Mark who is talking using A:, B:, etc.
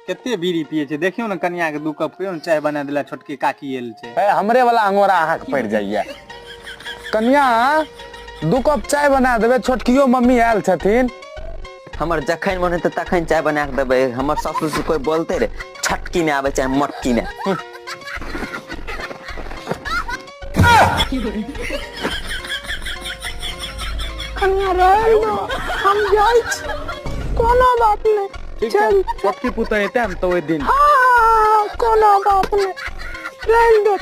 A: केते बीड़ी पिए छे देखियो ना कन्या के 2 कप पियो न चाय बना देला छोटकी काकी एल छे।
B: हमरे वाला अंगोरा अहाँ के पड़ जाइए। कन्या 2 कप चाय बना देबे, छोटकियो मम्मी आयल छथिन।
C: हमर जखन मन हेतै तखन चाय बना के देबै। हमर ससुर से कोई बोलते रे छटकी ने आवे चाहे मटकी ने।
D: कन्या रह दो, हम जाई छी, कोनो बात नहीं।
A: चल छोटकी पुतह एते हम तो ओइ दिन।
D: हाँ कोनो बात नहीं, रह दो।